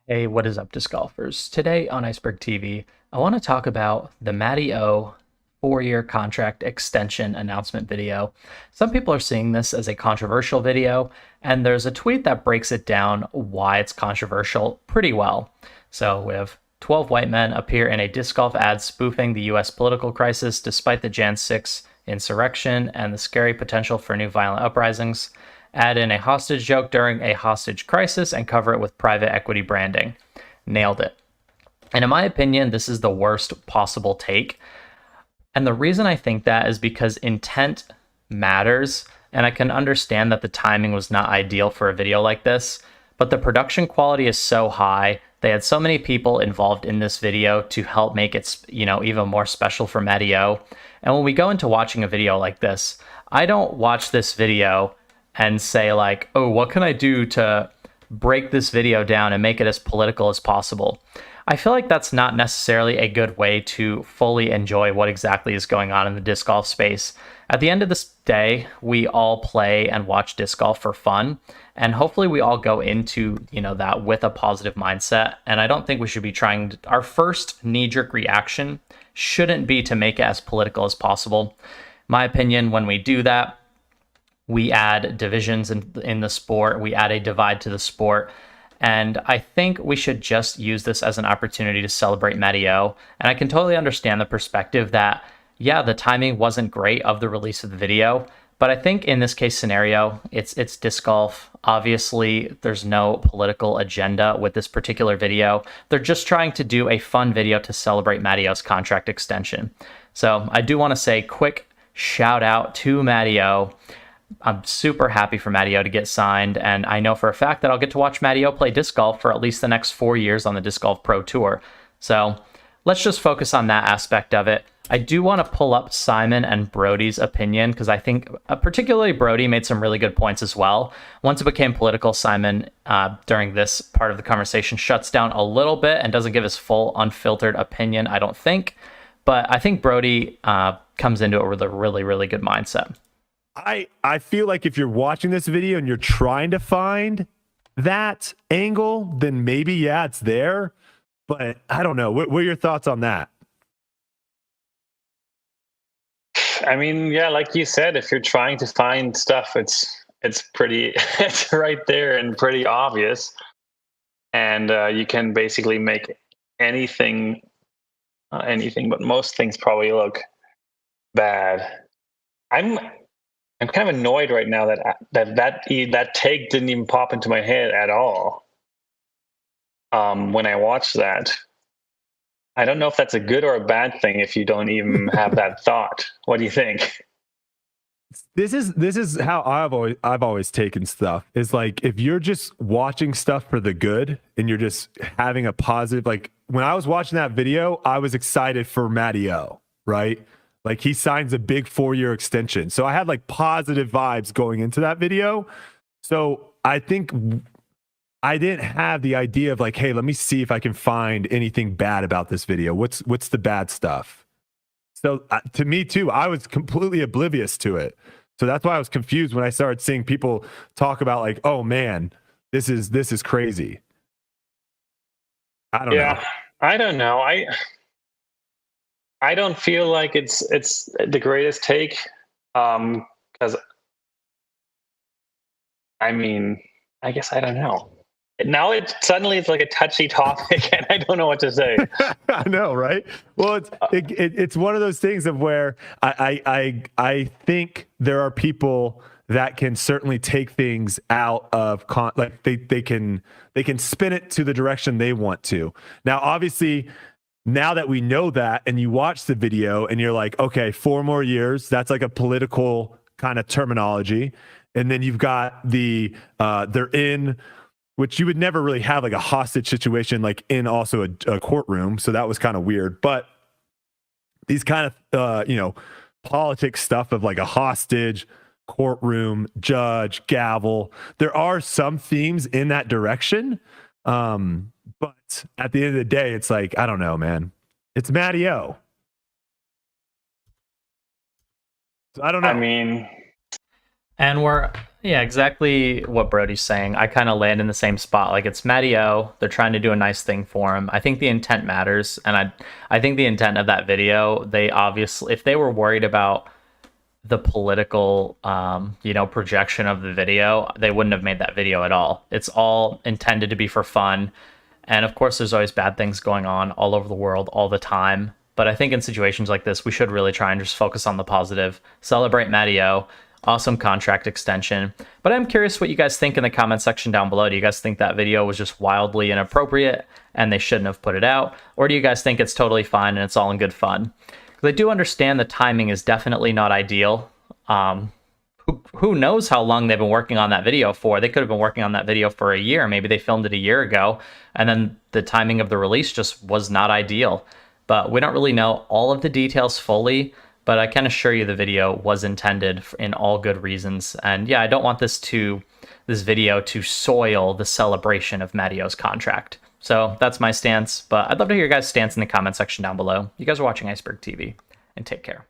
Hey, what is up, disc golfers? Today on Iceberg TV, I want to talk about the Matty O 4-year contract extension announcement video. Some people are seeing this as a controversial video, and there's a tweet that breaks it down why it's controversial pretty well. So we have 12 white men appear in a disc golf ad spoofing the US political crisis despite the Jan 6 insurrection and the scary potential for new violent uprisings. Add in a hostage joke during a hostage crisis and cover it with private equity branding. Nailed it. And in my opinion, this is the worst possible take. And the reason I think that is because intent matters. And I can understand that the timing was not ideal for a video like this, but the production quality is so high. They had so many people involved in this video to help make it, even more special for Matty O. And when we go into watching a video like this, I don't watch this video and say like, oh, what can I do to break this video down and make it as political as possible? I feel like that's not necessarily a good way to fully enjoy what exactly is going on in the disc golf space. At the end of this day, we all play and watch disc golf for fun, and hopefully we all go into, that with a positive mindset. And I don't think we should be our first knee-jerk reaction shouldn't be to make it as political as possible. My opinion, when we do that, we add divisions in the sport. We add a divide to the sport. And I think we should just use this as an opportunity to celebrate Matty O. And I can totally understand the perspective that, yeah, the timing wasn't great of the release of the video. But I think in this case scenario, it's disc golf. Obviously, there's no political agenda with this particular video. They're just trying to do a fun video to celebrate Matty O's contract extension. So I do want to say quick shout out to Matty O. I'm super happy for Matty O to get signed, and I know for a fact that I'll get to watch Matty O play disc golf for at least the next 4 years on the Disc Golf Pro Tour. So let's just focus on that aspect of it. I do want to pull up Simon and Brodie's opinion because I think particularly Brodie made some really good points as well. Once it became political, Simon, during this part of the conversation, shuts down a little bit and doesn't give his full unfiltered opinion, I don't think. But I think Brodie comes into it with a really, really good mindset. I feel like if you're watching this video and you're trying to find that angle, then maybe, yeah, it's there. But I don't know. What are your thoughts on that? I mean, yeah, like you said, if you're trying to find stuff, it's pretty, it's right there and pretty obvious. And you can basically make anything, but most things probably look bad. I'm kind of annoyed right now that take didn't even pop into my head at all. When I watched that, I don't know if that's a good or a bad thing if you don't even have that thought. What do you think? This is how I've always taken stuff. Is like if you're just watching stuff for the good and you're just having a positive. Like when I was watching that video, I was excited for Matty O, right? Like he signs a big 4-year extension. So I had like positive vibes going into that video. So I think I didn't have the idea of like, hey, let me see if I can find anything bad about this video. What's the bad stuff? So to me too, I was completely oblivious to it. So that's why I was confused when I started seeing people talk about like, oh man, this is crazy. I don't know. I don't know. I don't feel like it's the greatest take, because I mean, I guess I don't know. Now it's like a touchy topic, and I don't know what to say. I know, right? Well, it's one of those things of where I think there are people that can certainly take things out of like they can spin it to the direction they want to. Now, obviously, now that we know that, and you watch the video and you're like, okay, 4 more years, that's like a political kind of terminology. And then you've got the they're in, which you would never really have like a hostage situation, like in also a courtroom. So that was kind of weird. But these kind of, politics stuff of like a hostage, courtroom, judge, gavel, there are some themes in that direction. But at the end of the day, it's like, I don't know, man. It's Matty O. So I don't know. I mean, And yeah, exactly what Brodie's saying. I kind of land in the same spot. Like, it's Matty O. They're trying to do a nice thing for him. I think the intent matters. And I think the intent of that video, they obviously, if they were worried about the political, projection of the video, they wouldn't have made that video at all. It's all intended to be for fun. And of course, there's always bad things going on all over the world all the time. But I think in situations like this, we should really try and just focus on the positive, celebrate Matty O. Awesome contract extension. But I'm curious what you guys think in the comment section down below. Do you guys think that video was just wildly inappropriate and they shouldn't have put it out? Or do you guys think it's totally fine and it's all in good fun? Because I do understand the timing is definitely not ideal. Who knows how long they've been working on that video for? They could have been working on that video for a year. Maybe they filmed it a year ago, and then the timing of the release just was not ideal. But we don't really know all of the details fully, but I can assure you the video was intended in all good reasons. And yeah, I don't want this video to soil the celebration of Matty O's contract. So that's my stance, but I'd love to hear your guys' stance in the comment section down below. You guys are watching Iceberg TV, and take care.